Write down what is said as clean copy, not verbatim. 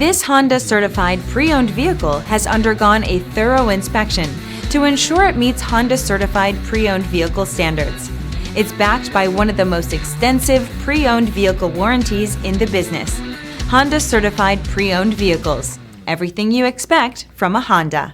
This Honda certified pre-owned vehicle has undergone a thorough inspection to ensure it meets Honda certified pre-owned vehicle standards. It's backed by one of the most extensive pre-owned vehicle warranties in the business. Honda certified pre-owned vehicles. Everything you expect from a Honda.